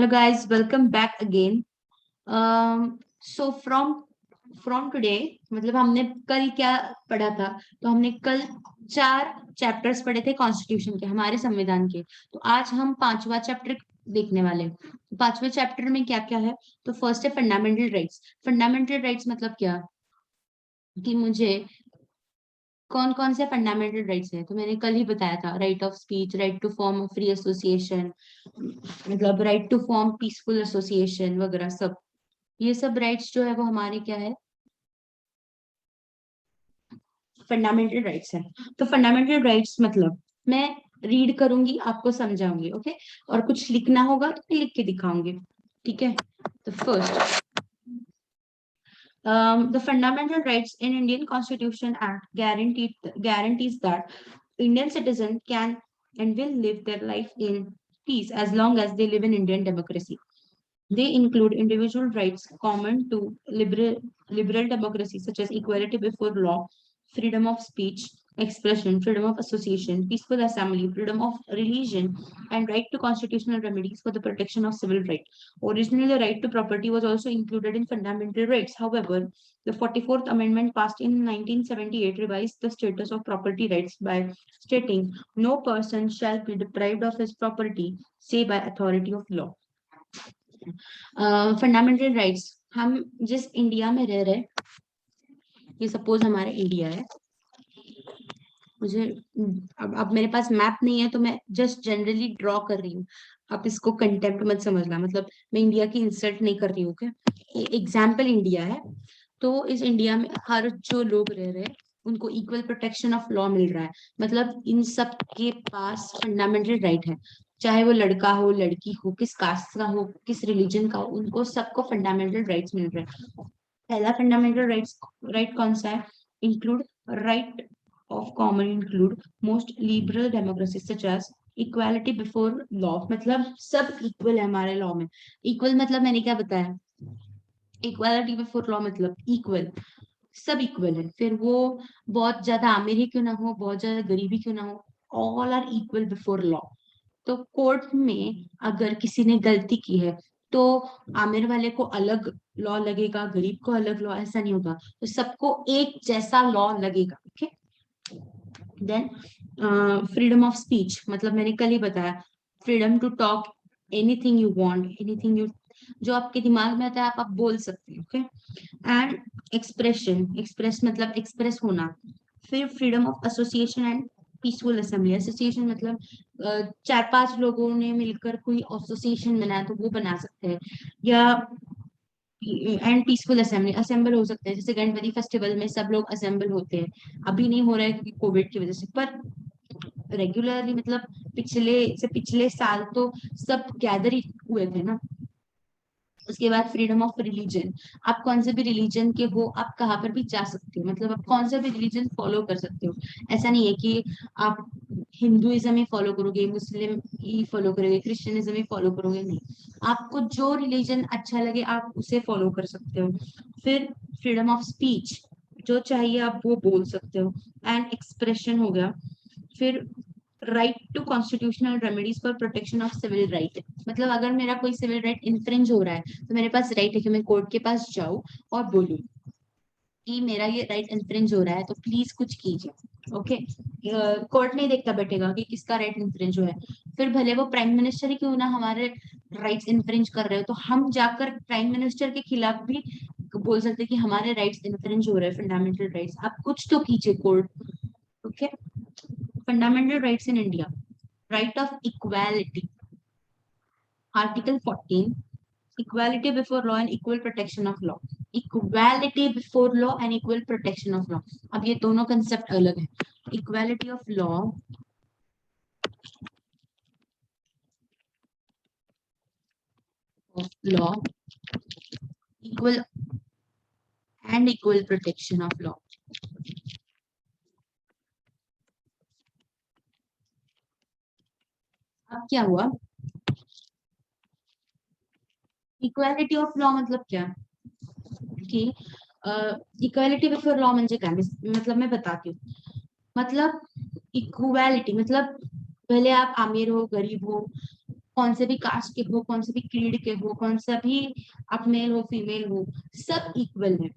Hello guys, welcome back again. So from today, मतलब हमने कल क्या पढ़ा था? तो हमने कल 4 चैप्टर्स पढ़े थे कॉन्स्टिट्यूशन के, हमारे संविधान के। तो आज हम 5वां चैप्टर देखने वाले हैं। तो 5वें चैप्टर में क्या क्या है? तो फर्स्ट है फंडामेंटल राइट्स। फंडामेंटल राइट्स मतलब क्या? कि मुझे कौन कौन से फंडामेंटल राइट्स हैं? तो मैंने कल ही बताया था, right of speech, right to form free association, मतलब right to form peaceful association वगैरह सब। ये सब राइट्स जो है वो हमारे क्या है, फंडामेंटल राइट्स है। तो फंडामेंटल राइट्स मतलब मैं रीड करूंगी, आपको समझाऊंगी, ओके? और कुछ लिखना होगा तो मैं लिख के दिखाऊंगी, ठीक है? तो first, the fundamental rights in Indian Constitution Act guarantees that Indian citizens can and will live their life in peace as long as they live in Indian democracy. They include individual rights common to liberal democracy, such as equality before law, freedom of speech, expression, freedom of association, peaceful assembly, freedom of religion, and right to constitutional remedies for the protection of civil rights. Originally, the right to property was also included in fundamental rights. However, the 44th Amendment passed in 1978 revised the status of property rights by stating no person shall be deprived of his property, say by authority of law. Fundamental rights, हम जिस India में रह रहे, ये suppose हमारा India है। मुझे अब मेरे पास मैप नहीं है तो मैं जस्ट जनरली ड्रॉ कर रही हूँ, आप इसको कंटेम्प्ट मत समझना, मतलब मैं इंडिया की इंसल्ट नहीं कर रही हूँ, क्या एग्जाम्पल इंडिया है। तो इस इंडिया में हर जो लोग रह रहे हैं उनको इक्वल प्रोटेक्शन ऑफ लॉ मिल रहा है, मतलब इन सब के पास फंडामेंटल राइट है, चाहे वो लड़का हो, लड़की हो, किस कास्ट का हो, किस रिलीजन का हो, उनको सबको फंडामेंटल राइट्स मिल रहे हैं। पहला फंडामेंटल राइट कौन सा है? Include right of common, include most liberal democracy such as equality before law, मतलब सब इक्वल है हमारे लॉ में। इक्वल मतलब मैंने क्या बताया? इक्वालिटी बिफोर लॉ मतलब इक्वल, सब इक्वल है। फिर वो बहुत ज्यादा अमीर ही क्यों ना हो, बहुत ज्यादा गरीबी क्यों ना हो, all are equal before law. तो कोर्ट में अगर किसी ने गलती की है तो आमिर वाले को अलग लॉ लगेगा, गरीब को अलग लॉ, ऐसा नहीं होगा, तो सबको एक जैसा लॉ लगेगा, okay? Then freedom of speech, मतलब मैंने कल ही बताया, freedom to talk anything you want, anything you, जो आपके दिमाग में आता है आप बोल सकते हैं, ओके? एंड एक्सप्रेशन, एक्सप्रेस मतलब एक्सप्रेस होना। फिर freedom of association and peaceful assembly. Association मतलब 4-5 लोगों ने मिलकर कोई एसोसिएशन बनाया तो वो बना सकते हैं, या एंड पीसफुल असेंबली, असेंबल हो सकते हैं, जैसे गणपति फेस्टिवल में सब लोग असेंबल होते हैं। अभी नहीं हो रहा है क्योंकि कोविड की वजह से, पर रेगुलरली मतलब पिछले साल तो सब गैदर ही हुए थे ना। उसके बाद फ्रीडम ऑफ रिलीजन, आप कौन से भी रिलीजन के हो, आप कहाँ पर भी जा सकते हो, मतलब आप कौन सा भी रिलीजन फॉलो कर सकते हो। ऐसा नहीं है कि आप हिंदुइज्म ही फॉलो करोगे, मुस्लिम ही फॉलो करोगे, क्रिश्चियनिज्म ही फॉलो करोगे, नहीं, आपको जो रिलीजन अच्छा लगे आप उसे फॉलो कर सकते हो। फिर फ्रीडम ऑफ स्पीच, जो चाहिए आप वो बोल सकते हो, एंड एक्सप्रेशन हो गया। फिर right to constitutional remedies for protection of civil right, मतलब अगर मेरा कोई सिविल राइट इन्फ्रिंज हो रहा है तो मेरे पास राइट है कि मैं कोर्ट के पास जाऊं और बोलूं कि मेरा ये राइट इन्फ्रिंज हो रहा है, तो प्लीज कुछ कीजिए, ओके? कोर्ट नहीं देखता बैठेगा कि किसका राइट इन्फ्रिंज हुआ है। फिर भले वो प्राइम मिनिस्टर ही क्यों ना हमारे राइट्स इन्फ्रिंज कर रहे हो, तो हम जाकर प्राइम मिनिस्टर के खिलाफ भी बोल सकते हैं कि हमारे राइट्स इन्फ्रिंज हो रहे हैं, फंडामेंटल राइट्स, आप कुछ तो कीजिए court, okay? Fundamental rights in India, right of equality, article 14, equality before law and equal protection of law, equality before law and equal protection of law। अब ये दोनों कंसेप्ट अलग है। Equality of law, equal and equal protection of law. अब क्या हुआ? Equality of law मतलब क्या कि इक्वालिटी बिफोर लॉ म्हणजे काय, मतलब मैं बताती हूँ। मतलब इक्वालिटी मतलब भले आप अमीर हो, गरीब हो, कौन से भी कास्ट के हो, कौन से भी क्रीड के हो, कौन सा भी आप मेल हो फीमेल हो, सब इक्वल है,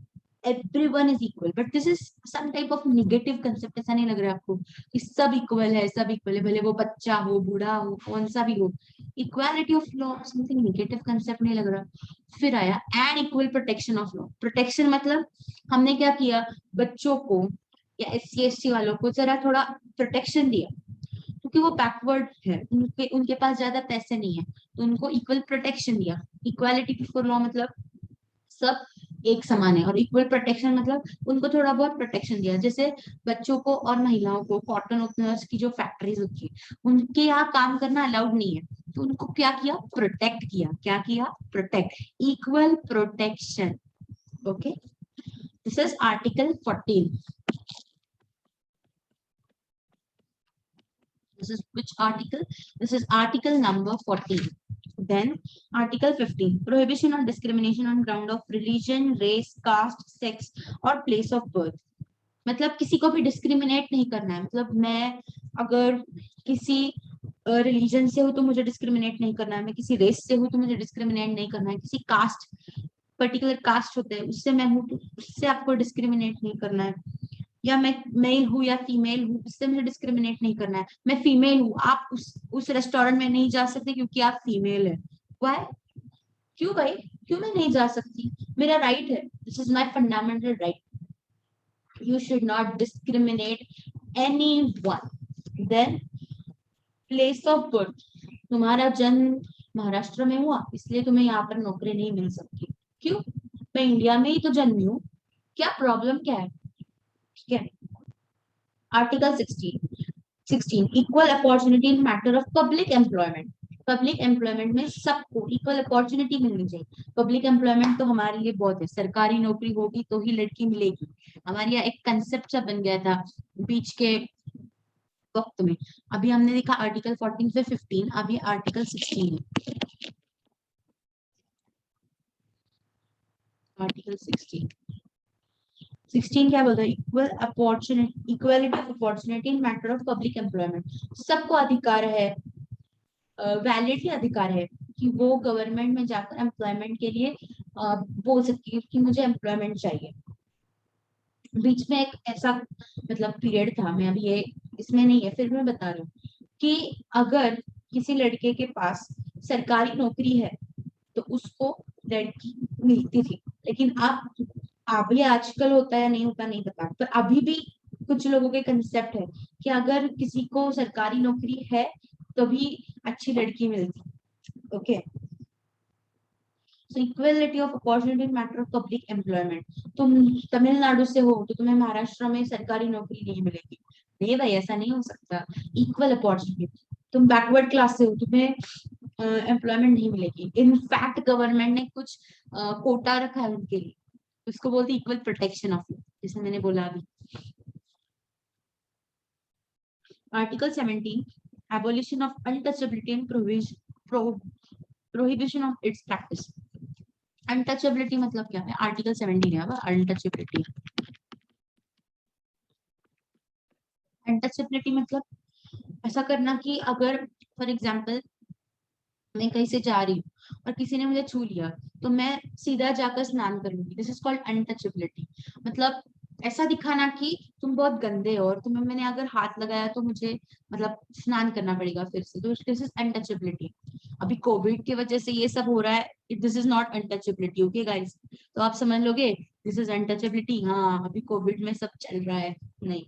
everyone is equal. But this is some type of negative concept, ऐसा नहीं लग रहा है आपको कि सब इक्वल है, सब इक्वल है, भले वो बच्चा हो बूढ़ा हो कौन सा भी हो, equality of law something negative concept नहीं लग रहा। फिर आया and equal protection of law. Protection मतलब हमने क्या किया, बच्चों को या SC ST वालों को जरा थोड़ा प्रोटेक्शन दिया, क्योंकि वो बैकवर्ड है, उनके उनके पास ज्यादा पैसे नहीं है, तो उनको इक्वल प्रोटेक्शन दिया। इक्वालिटी बिफोर लॉ मतलब सब एक समान है, और इक्वल प्रोटेक्शन मतलब उनको थोड़ा बहुत प्रोटेक्शन दिया। जैसे बच्चों को और महिलाओं को कॉटन ओपनर्स की जो फैक्ट्रीज होती है उनके यहाँ काम करना अलाउड नहीं है, तो उनको क्या किया, प्रोटेक्ट किया। क्या किया, protect, equal protection. Okay, this is article 14। This is which article? This is article number 14. Then article 15, prohibition on discrimination on ground of religion, race, caste, sex or place of birth. मतलब किसी को भी discriminate नहीं करना है। मतलब मैं अगर किसी रिलीजन से हूँ तो मुझे डिस्क्रिमिनेट नहीं करना है, मैं किसी रेस से हूँ तो मुझे डिस्क्रिमिनेट नहीं करना है, किसी कास्ट, पर्टिकुलर कास्ट होता है उससे मैं हूँ तो उससे आपको डिस्क्रिमिनेट नहीं करना है, या मैं मेल हूँ या फीमेल हूँ उससे मुझे डिस्क्रिमिनेट नहीं करना है। मैं फीमेल हूँ, आप उस रेस्टोरेंट में नहीं जा सकते क्योंकि आप फीमेल है। वाई? क्यों भाई, क्यों मैं नहीं जा सकती, मेरा राइट है, this is my fundamental right. You should not discriminate anyone. Then place of birth, तुम्हारा जन्म महाराष्ट्र में हुआ इसलिए तुम्हें यहाँ पर नौकरी नहीं मिल सकती। क्यों, मैं इंडिया में ही तो जन्मी हूँ, क्या प्रॉब्लम क्या है? ठीक है। Article 16 equal opportunity in matter of public employment. Public employment में सबको इक्वल अपॉर्चुनिटी मिलनी चाहिए। पब्लिक एम्प्लॉयमेंट तो हमारे लिए बहुत है, सरकारी नौकरी होगी तो ही लड़की मिलेगी। हमारे यहाँ एक कंसेप्ट सा बन गया था बीच के वक्त में। अभी हमने देखा आर्टिकल 14 से 15, अभी आर्टिकल 16 है। आर्टिकल 16 क्या बोलता है, equal opportunity, equality of opportunity in matter of public employment. सबको अधिकार है, वैलिडली अधिकार है कि वो गवर्नमेंट में जाकर एम्प्लॉयमेंट के लिए बोल सकती है कि मुझे एम्प्लॉयमेंट चाहिए। बीच में एक ऐसा मतलब पीरियड था, मैं अभी ये इसमें नहीं है फिर मैं बता रही हूँ कि अगर किसी लड़के के पास सरकारी नौकरी है तो उसको लड़की मिलती थी। लेकिन अब अभी आजकल होता है या नहीं होता नहीं पता, पर अभी भी कुछ लोगों के कंसेप्ट है कि अगर किसी को सरकारी नौकरी है तो भी अच्छी लड़की मिलती। Okay, so equality of opportunity in matter of public employment. तुम तमिलनाडु से हो तो तुम्हें महाराष्ट्र में सरकारी नौकरी नहीं मिलेगी, नहीं भाई ऐसा नहीं हो सकता। इक्वल अपॉर्चुनिटी, तुम बैकवर्ड क्लास से हो तुम्हें एम्प्लॉयमेंट नहीं मिलेगी। इनफैक्ट गवर्नमेंट ने कुछ कोटा रखा है उनके लिए, उसको बोलते इक्वल प्रोटेक्शन ऑफ लॉ, जैसे मैंने बोला अभी। Article 17 abolition of untouchability and prohibition of its practice. Untouchability मतलब क्या है, आर्टिकल 17 है अनटचेबिलिटी। अनटचेबिलिटी मतलब ऐसा करना कि अगर फॉर एग्जाम्पल मैं कहीं से जा रही हूँ और किसी ने मुझे छू लिया तो मैं सीधा जाकर स्नान कर लूंगी, दिस इज कॉल्ड अनटचेबिलिटी। मतलब ऐसा दिखाना कि तुम बहुत गंदे हो और तुम्हें मैंने अगर हाथ लगाया तो मुझे मतलब स्नान करना पड़ेगा फिर से, तो दिस इज अनटचेबिलिटी। अभी कोविड की वजह से ये सब हो रहा है, this is not untouchability. Okay guys, तो आप समझ लोगे दिस इज अनटचेबिलिटी, हाँ अभी कोविड में सब चल रहा है, नहीं।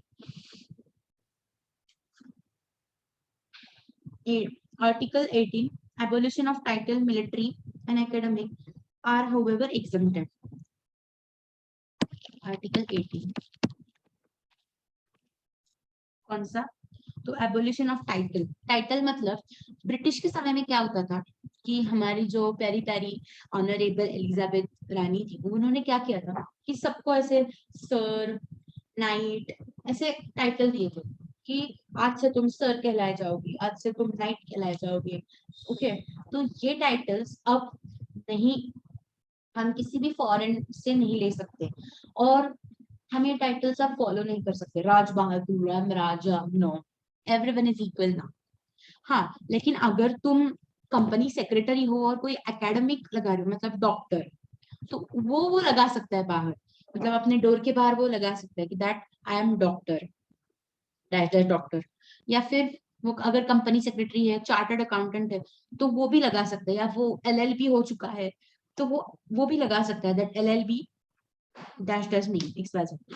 Article 18 abolition of title military and academic are however exempted. Article 18 कौन सा, तो एबोलिशन ऑफ टाइटल। टाइटल मतलब ब्रिटिश के समय में क्या होता था कि हमारी जो प्यारी प्यारी ऑनरेबल एलिजाबेथ रानी थी उन्होंने क्या किया था कि सबको ऐसे सर, नाइट ऐसे टाइटल दिए थे कि आज से तुम सर कहलाए जाओगी, आज से तुम नाइट कहलाए जाओगे। ओके, तो ये टाइटल्स अब नहीं, हम किसी भी फॉरेन से नहीं ले सकते, और हम ये टाइटल्स आप फॉलो नहीं कर सकते, राज बहादुर, राजा, नो, एवरीवन इज इक्वल ना। हाँ, लेकिन अगर तुम कंपनी सेक्रेटरी हो और कोई एकेडमिक लगा रहे हो मतलब डॉक्टर, तो वो लगा सकता है बाहर, मतलब अपने डोर के बाहर वो लगा सकता है कि that I am doctor, dash dash doctor. या फिर वो अगर कंपनी सेक्रेटरी है, चार्टर्ड अकाउंटेंट है, तो वो भी लगा सकता है, या वो एलएलबी हो चुका है तो वो भी लगा सकता है that LLB dash dash mean XYZ.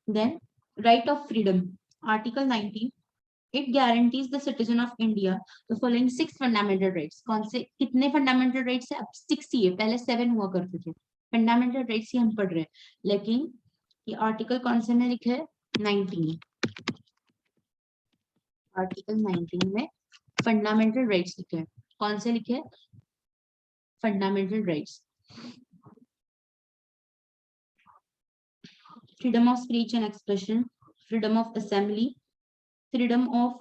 Then right of freedom, article 19, it guarantees the citizen of India the following 6 fundamental rights. कौन से कितने फंडामेंटल राइट्स है? अब 6 ही है, पहले 7 हुआ करते थे। फंडामेंटल राइट्स ही हम पढ़ रहे हैं, लेकिन ये आर्टिकल कौन से में लिखा है? 19। आर्टिकल 19 में फंडामेंटल राइट्स लिखे हैं। कौन से लिखे हैं? Fundamental rights. Freedom of speech and expression, freedom of assembly, freedom of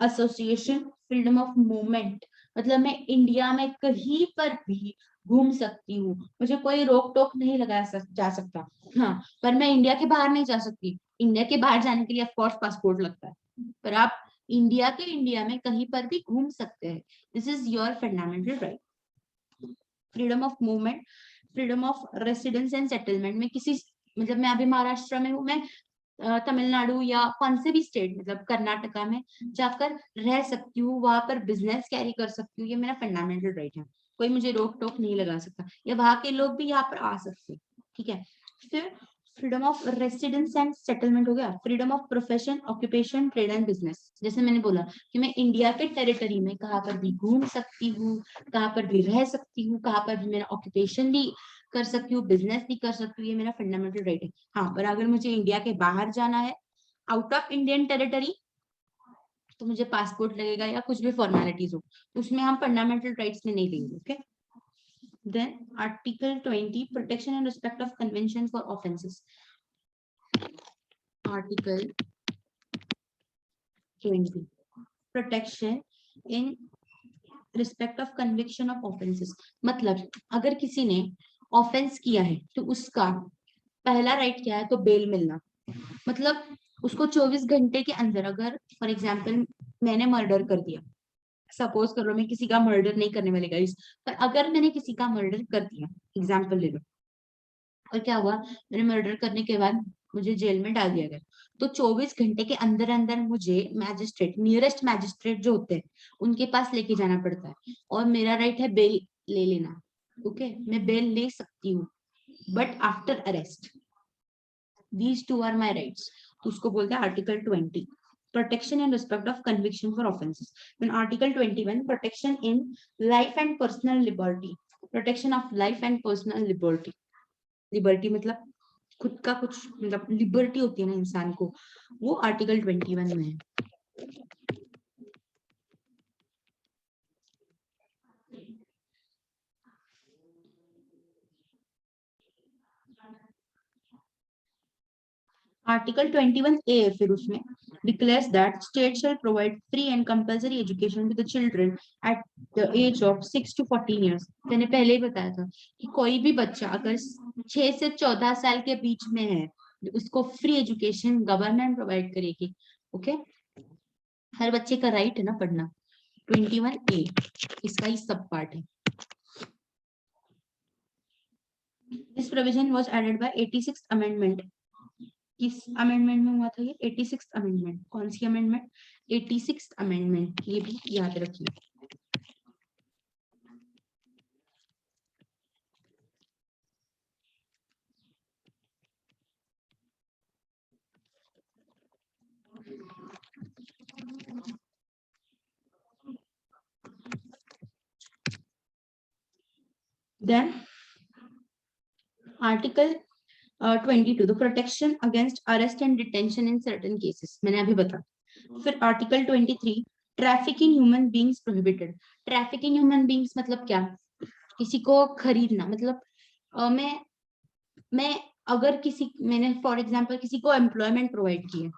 association, freedom of movement. मतलब मैं इंडिया में कहीं पर भी घूम सकती हूँ, मुझे कोई रोक टोक नहीं जा सकता। हाँ, पर मैं इंडिया के बाहर नहीं जा सकती। इंडिया के बाहर जाने के लिए ऑफ कोर्स पासपोर्ट लगता है, पर आप इंडिया में कहीं पर भी घूम सकते हैं। This is your fundamental right. Freedom of movement, freedom of residence and settlement में किसी, मतलब मैं अभी महाराष्ट्र में हूँ, मैं तमिलनाडु या कौन से भी स्टेट, मतलब कर्नाटका में जाकर रह सकती हूँ, वहां पर बिजनेस कैरी कर सकती हूँ, ये मेरा फंडामेंटल राइट है। कोई मुझे रोक टोक नहीं लगा सकता, या वहां के लोग भी यहाँ पर आ सकते हैं। ठीक है। फिर freedom of residence and settlement हो गया। Freedom of profession, occupation, trade and business, जैसे मैंने बोला कि मैं इंडिया के टेरिटरी में कहाँ पर भी घूम सकती हूँ, कहाँ पर भी रह सकती हूँ, कहाँ पर भी मेरा ऑक्यूपेशन भी कर सकती हूँ, बिजनेस भी कर सकती हूँ, ये मेरा फंडामेंटल राइट है। हाँ, पर अगर मुझे इंडिया के बाहर जाना है, आउट ऑफ इंडियन टेरिटरी, तो मुझे पासपोर्ट लगेगा या कुछ भी फॉर्मेलिटीज हो, उसमें हम फंडामेंटल राइट्स में नहीं लेंगे। Okay. Then article 20, protection and respect of convention for offences. Article 20, protection in respect of conviction of offences. मतलब अगर किसी ने ऑफेंस किया है तो उसका पहला राइट क्या है? तो बेल मिलना। मतलब उसको 24 घंटे के अंदर, अगर फॉर एग्जाम्पल मैंने मर्डर कर दिया, सपोज करो मैं किसी का मर्डर नहीं करने वाली गाइस, पर अगर मैंने किसी का मर्डर कर दिया, एग्जाम्पल ले लो, और क्या हुआ, मैंने मर्डर करने के बाद मुझे जेल में डाल दिया गया, तो 24 घंटे के अंदर अंदर मुझे मैजिस्ट्रेट, नियरेस्ट मैजिस्ट्रेट जो होते हैं, उनके पास लेके जाना पड़ता है, और मेरा राइट है बेल ले लेना। ओके, मैं बेल ले सकती हूँ, but after arrest. These two are my rights. तो उसको बोलते हैं article 20, protection and respect of conviction for offenses. Then article 21, protection in life and personal liberty, protection of life and personal liberty. Liberty मतलब खुद का कुछ, मतलब liberty होती है ना इंसान को, वो आर्टिकल 21 में है। आर्टिकल 21A है फिर उसमें, declares that state shall provide free and compulsory education to the children at the age of 6 to 14 years. मैंने पहले ही बताया था कि कोई भी बच्चा अगर 6 से 14 साल के बीच में है, उसको फ्री एजुकेशन गवर्नमेंट प्रोवाइड करेगी। ओके, हर बच्चे का राइट है ना पढ़ना। 21A इसका ही सब पार्ट है। This provision was added by 86th amendment. किस अमेंडमेंट में हुआ था ये? 86th amendment. कौन सी अमेंडमेंट? 86th अमेंडमेंट, ये भी याद रखिए। Then article 22, the protection against arrest and detention in certain cases, मैंने अभी बताया। फिर article 23, traffic in human beings prohibited. Traffic in human beings मतलब क्या? किसी को खरीदना, मतलब मैं अगर किसी, मैंने फॉर एग्जांपल किसी को एम्प्लॉयमेंट प्रोवाइड किया,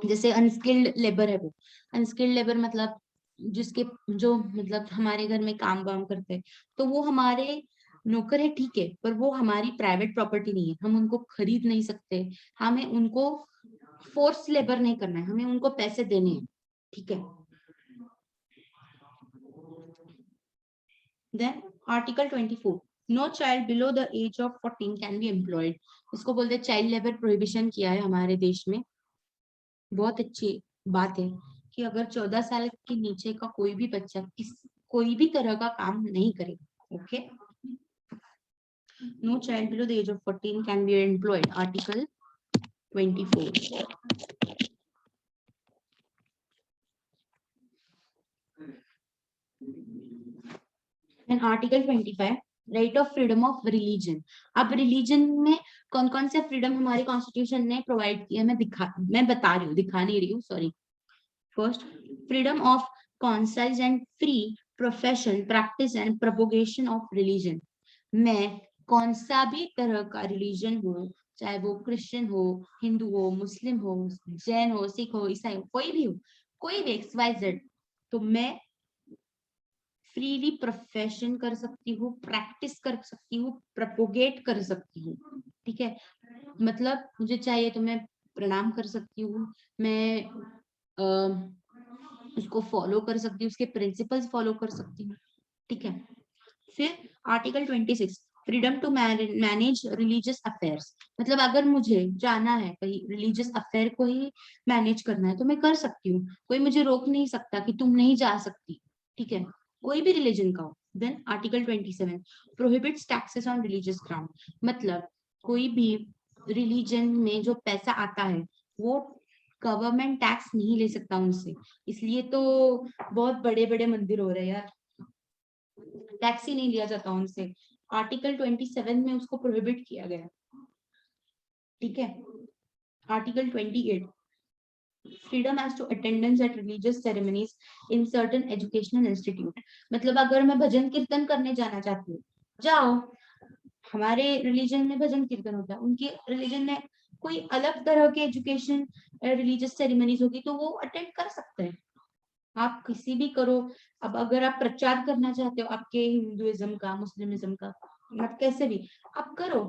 जैसे अनस्किल्ड लेबर है वो, अनस्किल्ड लेबर मतलब जिसके, जो मतलब हमारे घर में काम वाम करते हैं, तो वो हमारे नौकर है, ठीक है, पर वो हमारी प्राइवेट प्रॉपर्टी नहीं है, हम उनको खरीद नहीं सकते, हमें उनको फोर्स लेबर नहीं करना है, हमें उनको पैसे देने हैं। ठीक है। Then article 24, no child below the age of 14 can be employed. इसको बोलते हैं चाइल्ड लेबर प्रोहिबिशन किया है हमारे देश में। बहुत अच्छी बात है कि अगर 14 साल के नीचे का कोई भी बच्चा कोई भी तरह का काम नहीं करेगा। Okay, no child below the age of 14 can be employed, article 24। And article 25, right of freedom of religion. अब रिलीजन में कौन कौन से फ्रीडम हमारे कॉन्स्टिट्यूशन ने प्रोवाइड किया, मैं बता रही हूँ, दिखा नहीं रही हूँ, sorry. First, freedom of concise and free profession, practice and propagation of religion. मैं कौन सा भी तरह का रिलीजन हो, चाहे वो क्रिश्चियन हो, हिंदू हो, मुस्लिम हो, जैन हो, सिख हो, ईसाई हो, कोई भी हो, कोई भी XYZ, तो मैं फ्रीली प्रोफेशन कर सकती हूँ, प्रैक्टिस कर सकती हूँ, प्रोपोगेट कर सकती हूँ। ठीक है, मतलब मुझे चाहिए तो मैं प्रणाम कर सकती हूँ, मैं उसको फॉलो कर सकती हूँ, उसके प्रिंसिपल्स फॉलो कर सकती हूँ। ठीक है, फिर article 26, freedom to manage religious affairs. मतलब अगर मुझे जाना है कहीं रिलीजियस अफेयर को ही मैनेज करना है तो मैं कर सकती हूँ, कोई मुझे रोक नहीं सकता कि तुम नहीं जा सकती। ठीक है, कोई भी रिलीजन का हो। Then article 27, prohibits taxes on religious ground. मतलब कोई भी रिलीजन में जो पैसा आता है वो गवर्नमेंट टैक्स नहीं ले सकता उनसे, इसलिए तो बहुत बड़े बड़े मंदिर हो रहे हैं यार, टैक्स ही नहीं लिया जाता उनसे। आर्टिकल 27 में उसको प्रोहिबिट किया गया। ठीक है, article 28, freedom as to attendance at religious ceremonies in certain educational institute. मतलब अगर मैं भजन कीर्तन करने जाना चाहती हूँ, जाओ, हमारे रिलीजन में भजन कीर्तन होता है, उनके रिलीजन में कोई अलग तरह के एजुकेशन रिलीजियस सेरेमनीज होगी तो वो अटेंड कर सकते हैं। आप किसी भी करो, अब अगर आप प्रचार करना चाहते हो आपके हिंदुइज्म का, मुस्लिमिज्म का, आप कैसे भी आप करो,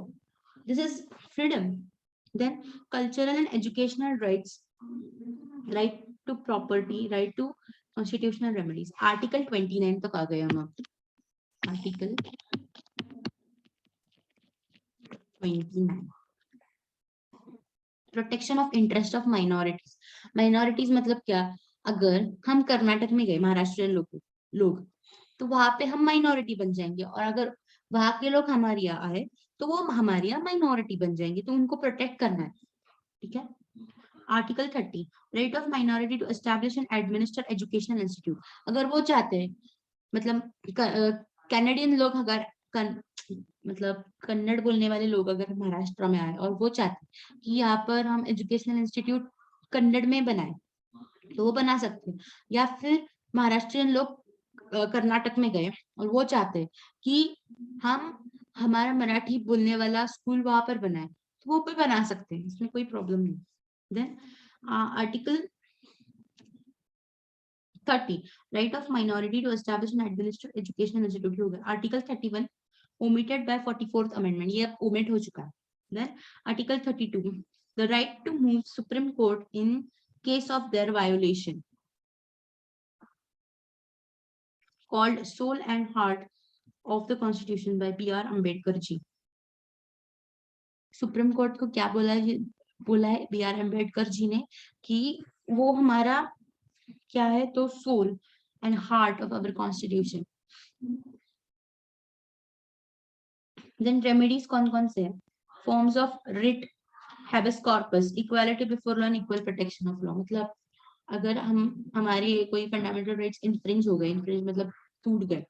this is freedom. Then cultural and educational rights, right to property, right to constitutional remedies. Article 29 तक आ गए हम अब। Article 29, protection of interest of minorities. Minorities मतलब क्या, अगर हम कर्नाटक में गए, महाराष्ट्रियन लोग तो वहां पे हम माइनॉरिटी बन जाएंगे, और अगर वहां के लोग हमारे यहाँ आए तो वो हमारे यहाँ माइनॉरिटी बन जाएंगे, तो उनको प्रोटेक्ट करना है। ठीक है, article 30, right of minority to establish and administer educational institute. अगर वो चाहते हैं, मतलब कैनेडियन लोग अगर मतलब कन्नड़ बोलने वाले लोग अगर महाराष्ट्र में आए और वो चाहते हैं कि यहाँ पर हम एजुकेशनल इंस्टीट्यूट कन्नड़ में बनाए तो वो बना सकते हैं, या फिर महाराष्ट्रियन लोग कर्नाटक में गए और वो चाहते हैं कि हम हमारा मराठी बोलने वाला स्कूल वहां पर बनाए तो वो भी बना सकते हैं, इसमें कोई प्रॉब्लम नहीं। Then article 30, right of minority to establish and administer educational institute हो गया। Article 31, omitted bye 44th amendment, ये अब ओमिट हो चुका है। Then article 32, the right to move supreme court in case of their violation, called Soul and Heart of the Constitution by B.R. Ambedkar ji. Supreme court को क्या बोला है B.R. अम्बेडकर जी ने कि वो हमारा क्या है, तो soul and heart of our constitution. Then remedies कौन कौन से हैं, forms of writ, habeas corpus, equality before law, equal protection of law. मतलब अगर हमारे कोई फंडामेंटल राइट्स इन्फ्रिंज हो गए, इन्फ्रिंज मतलब टूट गए,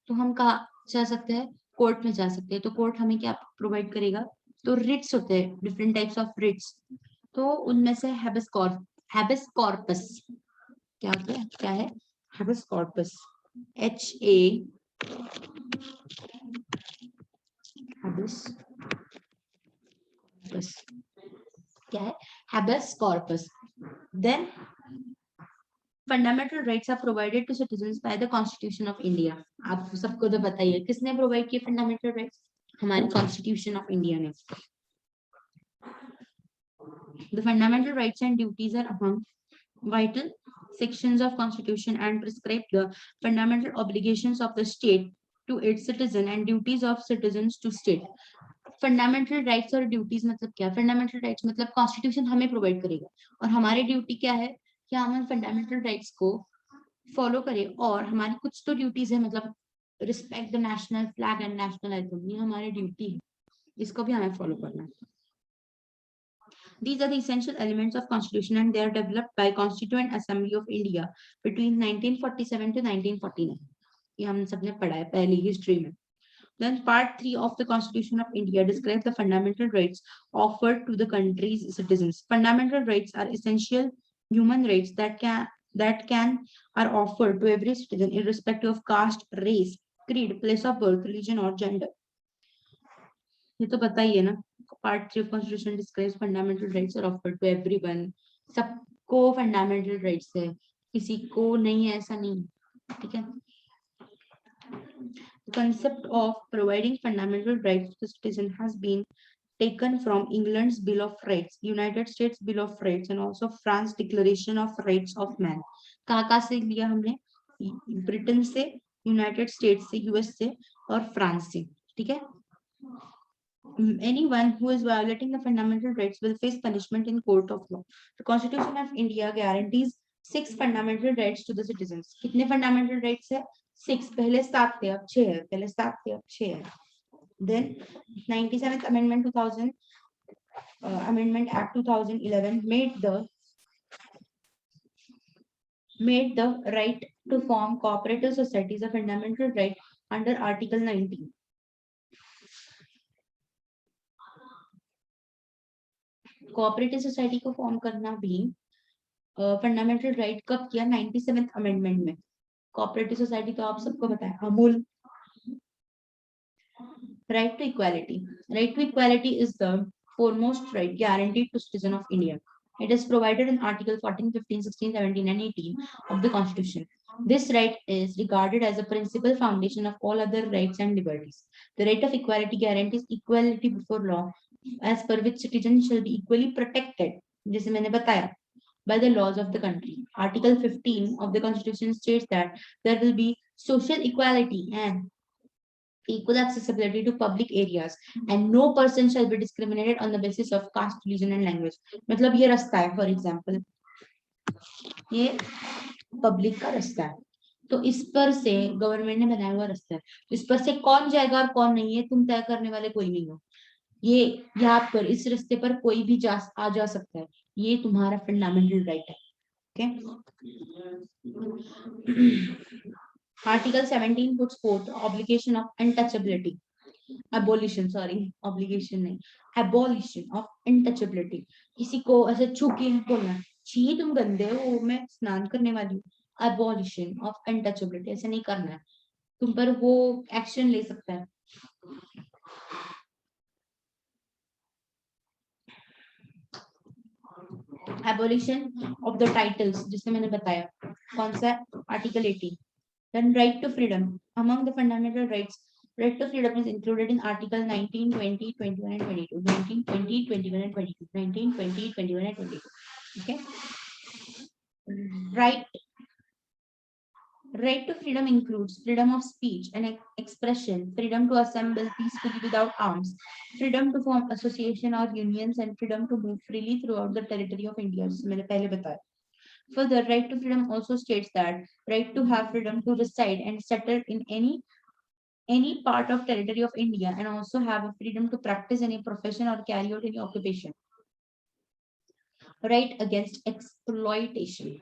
तो हम कहाँ जा सकते हैं, कोर्ट में जा सकते हैं। तो कोर्ट हमें क्या प्रोवाइड करेगा, तो रिट्स होते हैं, डिफरेंट टाइप्स ऑफ रिट्स, तो उनमें से हैबेस कॉर्पस क्या होता है, क्या है habeas corpus, HA habeas corpus, क्या है habeas corpus. Then fundamental rights are provided to citizens by the constitution of India. आप सबको तो बताइए किसने प्रोवाइड किए फंडामेंटल राइट्स, हमारे कॉन्स्टिट्यूशन ऑफ इंडिया ने। The fundamental rights and duties are among vital sections of constitution and prescribe the fundamental obligations of the state to its citizen and duties of citizens to state. Fundamental rights और duties मतलब क्या? Fundamental rights मतलब constitution हमें provide करेगा और हमारी duty क्या है कि हम फंडामेंटल राइट्स को फॉलो करें और हमारी कुछ तो ड्यूटीज है, मतलब respect the national flag and national anthem, ये हमारी ड्यूटी है, इसको भी हमें फॉलो करना है. These are the essential elements of Constitution and they are developed by Constituent Assembly of India between 1947 to 1949. ये हम सबने पढ़ा है पहली हिस्ट्री में. Then part 3 of the Constitution of India describes the fundamental rights offered to the country's citizens. Fundamental rights are essential human rights that are offered to every citizen irrespective of caste, race, creed, place of birth, religion or gender. ये तो पता ही है ना. Part 3 of Constitution describes fundamental rights are offered to everyone. सबको fundamental rights है, किसी को नहीं है ऐसा नहीं. ठीक है. The concept of providing fundamental rights to the citizen has been taken from England's Bill of Rights, United States Bill of Rights, and also France Declaration of Rights of Man. कहाँ से लिया हमने? ब्रिटेन से, United states से, US से और France से. ठीक है. Anyone who is violating the fundamental rights will face punishment in court of law. The Constitution of India guarantees 6 fundamental rights to the citizens. कितने fundamental rights है? 6. पहले 7 थे, अब 6 है. पहले 7 थे, अब 6 है. Then 97th Amendment 2000 Amendment Act 2011 made the right to form cooperative societies a fundamental right under Article 19. Cooperative society को फॉर्म करना भी फंडामेंटल राइट कब किया? 97th अमेंडमेंट में. कोऑपरेटिव सोसाइटी तो आप सबको पता है, Amul. Right to equality. Right to equality is the foremost right guaranteed to citizen of India. It is provided in Article 14, 15, 16, 17 and 18 of the Constitution. This right is regarded as a principal foundation of all other rights and liberties. The right of equality guarantees equality before law, as per which citizens shall be equally protected, जैसे मैंने बताया, by the laws of the country. Article 15 of the Constitution states that there will be social equality and equal accessibility to public areas and no person shall be discriminated on the basis of caste, religion and language. मतलब ये रास्ता है, for example, ये public का रास्ता है, तो इस पर से गवर्नमेंट ने बनाया हुआ रास्ता है. इस पर से कौन जाएगा और कौन नहीं है तुम तय करने वाले कोई नहीं हो. ये यहाँ पर इस रास्ते पर कोई भी आ जा सकता है. ये तुम्हारा फंडामेंटल राइट है. Article 17 puts forth the obligation of untouchability. Obligation नहीं, abolition of untouchability. किसी को ऐसे छू के बोलना, छी तुम गंदे हो, मैं स्नान करने वाली हूँ. Abolition of untouchability, ऐसे नहीं करना है. तुम पर वो एक्शन ले सकता है. Abolition of the titles, जिससे मैंने बताया, कौन सा? Article 18. Then right to freedom. Among the fundamental rights, right to freedom is included in Article 19, 20, 21 and 22. 19, 20, 21 and 22. 19, 20, 21 and 22. Okay. Right to freedom includes freedom of speech and expression, freedom to assemble peacefully without arms, freedom to form association or unions, and freedom to move freely throughout the territory of India. मैंने पहले बताया. Further, right to freedom also states that right to have freedom to reside and settle in any part of territory of India and also have a freedom to practice any profession or carry out any occupation. Right against exploitation.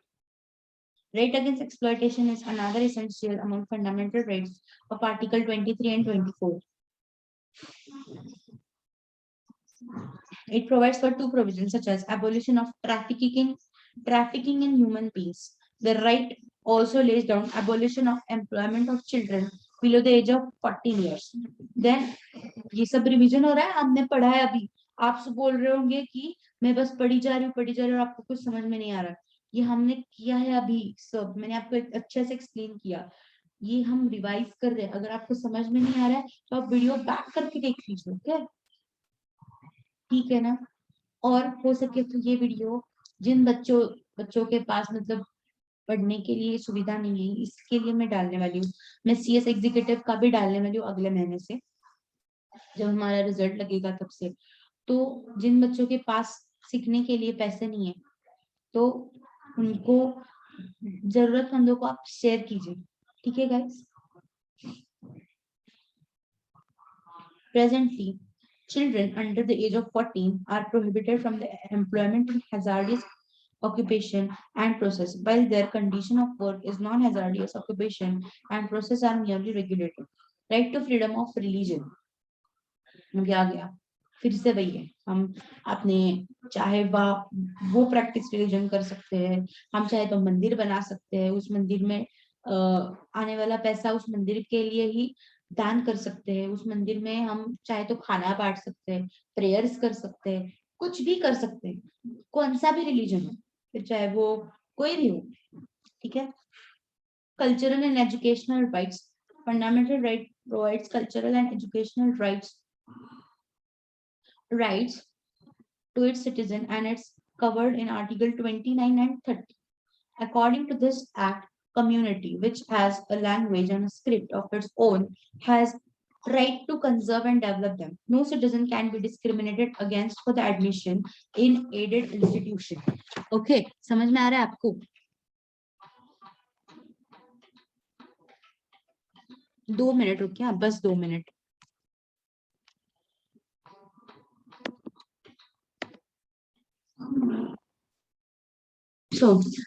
Right against exploitation is another essential among fundamental rights of Article 23 and 24. It provides for 2 provisions such as abolition of trafficking in human beings. The right also lays down abolition of employment of children below the age of 14 years. Then ये सब revision हो रहा है, हमने पढ़ा है अभी. आप सब बोल रहे होंगे कि मैं बस पढ़ी जा रही हूँ और आपको कुछ समझ में नहीं आ रहा. ये हमने किया है अभी सब, मैंने आपको अच्छे से एक्सप्लेन किया. ये हम रिवाइज कर रहे हैं. अगर आपको समझ में नहीं आ रहा है तो आप वीडियो बैक करके देख लीजिए. ओके, ठीक है ना. और हो सके तो ये वीडियो जिन बच्चों के पास मतलब पढ़ने के लिए सुविधा नहीं है, इसके लिए मैं डालने वाली हूँ। मैं CS एग्जीक्यूटिव का भी डालने वाली हूँ अगले महीने से, जब हमारा रिजल्ट लगेगा तब से। तो जिन बच्चों के पास सीखने के लिए पैसे नहीं है, तो उनको, जरूरतमंदों को आप शेयर कीजिए, ठीक है guys. Presently, children under the age of 14 are prohibited from the employment in hazardous occupation and process, while their condition of work is non-hazardous occupation and process are merely regulated. Right to freedom of religion. क्या गया, फिर से वही है, हम अपने चाहे वो प्रैक्टिस रिलीजन कर सकते हैं, हम चाहे तो मंदिर बना सकते हैं, उस मंदिर में आने वाला पैसा उस मंदिर के लिए ही दान कर सकते हैं, उस मंदिर में हम चाहे तो खाना बांट सकते हैं, प्रेयर्स कर सकते हैं, कुछ भी कर सकते हैं, कौन सा भी रिलीजन हो, फिर चाहे वो कोई भी हो, ठीक है। Cultural and educational rights, fundamental right provides cultural and educational rights to its citizen, and it's covered in Article 29 and 30. According to this act, community which has a language and a script of its own has right to conserve and develop them. No citizen can be discriminated against for the admission in aided institution. Okay, समझ में आ रहा है आपको? 2 minute रुकिए, बस 2 minute.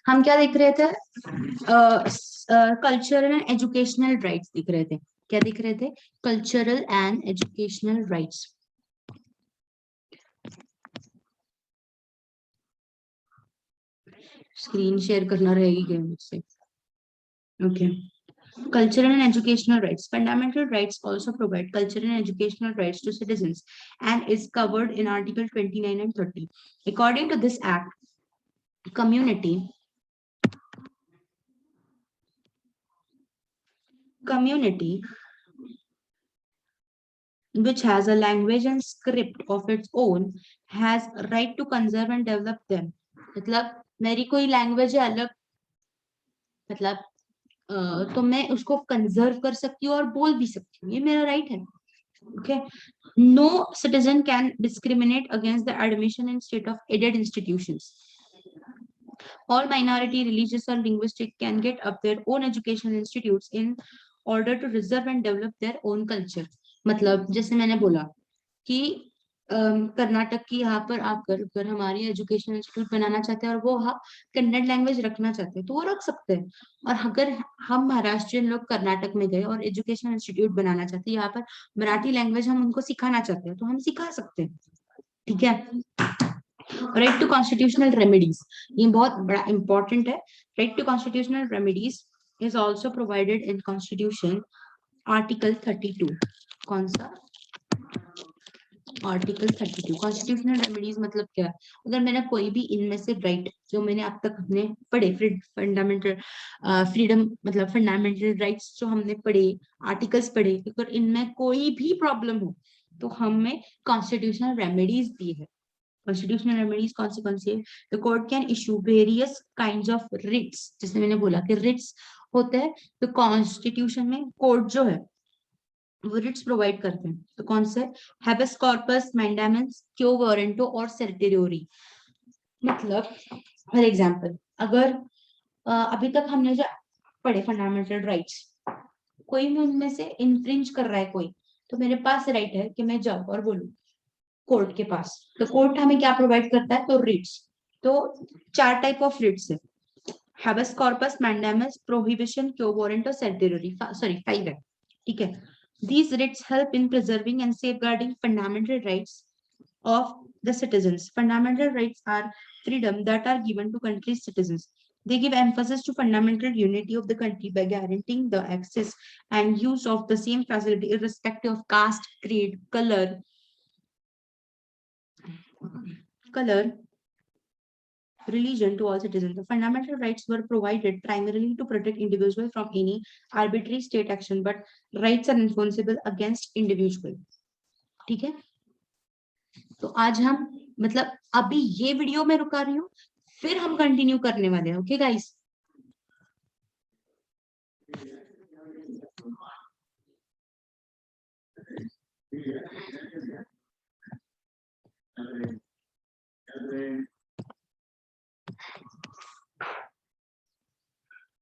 हम क्या देख रहे थे? कल्चरल एंड एजुकेशनल राइट्स दिख रहे थे। क्या दिख रहे थे? Cultural and educational rights. Screen share करना रहेगी क्या मुझसे? Okay. Cultural and educational rights. Fundamental rights also provide cultural and educational rights to citizens and is covered in Article 29 and 30. According to this act, community which has a language and script of its own has right to conserve and develop them. मतलब मेरी कोई language है अलग, मतलब तो मैं उसको conserve कर सकती हूँ और बोल भी सकती हूँ, ये मेरा राइट है। Okay. No citizen can discriminate against the admission in state of aided institutions. All minority, religious or linguistic can get up their own educational institutes in order to preserve and develop their own culture. मतलब जैसे मैंने बोला कि कर्नाटक की यहाँ पर आकर अगर हमारी एजुकेशन इंस्टीट्यूट बनाना चाहते हैं और वो कन्नड़ लैंग्वेज रखना चाहते हैं तो वो रख सकते हैं, और अगर हम महाराष्ट्रियन लोग कर्नाटक में गए और एजुकेशन इंस्टीट्यूट बनाना चाहते हैं, यहाँ पर मराठी लैंग्वेज हम उनको सिखाना चाहते हैं तो हम सिखा सकते हैं, ठीक है। राइट टू कॉन्स्टिट्यूशनल रेमेडीज, ये बहुत बड़ा इंपॉर्टेंट है। Right to constitutional remedies is also provided in constitution article 32। कौन सा? आर्टिकल 32। कॉन्स्टिट्यूशनल रेमेडीज मतलब क्या? अगर मैंने कोई भी इनमें से राइट जो मैंने अब तक हमने पढ़े, फंडामेंटल फ्रीडम मतलब फंडामेंटल राइट्स जो हमने पढ़े, आर्टिकल्स पढ़े, अगर इनमें कोई भी प्रॉब्लम हो तो हमें कॉन्स्टिट्यूशनल रेमेडीज दी है। कॉन्स्टिट्यूशनल रेमेडीज कौन सी है? The court can issue various kinds of writs, जैसे मैंने बोला कि रिट्स होते हैं, तो कॉन्स्टिट्यूशन में कोर्ट जो है वो रिट्स प्रोवाइड करते हैं। तो कौन से? हैबेस कॉर्पस, मैंडामेंस, क्यो वारंटो और सर्टियोरी। मतलब फॉर एग्जांपल, अगर अभी तक हमने जो पढ़े फंडामेंटल राइट्स, कोई भी उनमें से इन्फ्रिंज कर रहा है कोई, तो मेरे पास राइट है कि मैं जाऊं और बोलूं कोर्ट के पास। तो कोर्ट हमें क्या प्रोवाइड करता है? तो रिट्स। तो 4 टाइप ऑफ रिट्स है, हैबेस कॉर्पस, मैंडामस, प्रोहिबिशन, क्यो वारंट और सर्टियोरी। सॉरी 5 है, ठीक है। These writs help in preserving and safeguarding fundamental rights of the citizens. Fundamental rights are freedom that are given to country's citizens. They give emphasis to fundamental unity of the country by guaranteeing the access and use of the same facility irrespective of caste, creed, color, religion to all citizens. The fundamental rights were provided primarily to protect individuals from any arbitrary state action, but rights are enforceable against individual. ठीक है, तो आज हम मतलब अभी ये video में रुका रही हूँ, फिर हम कंटिन्यू करने वाले हैं। Okay guys,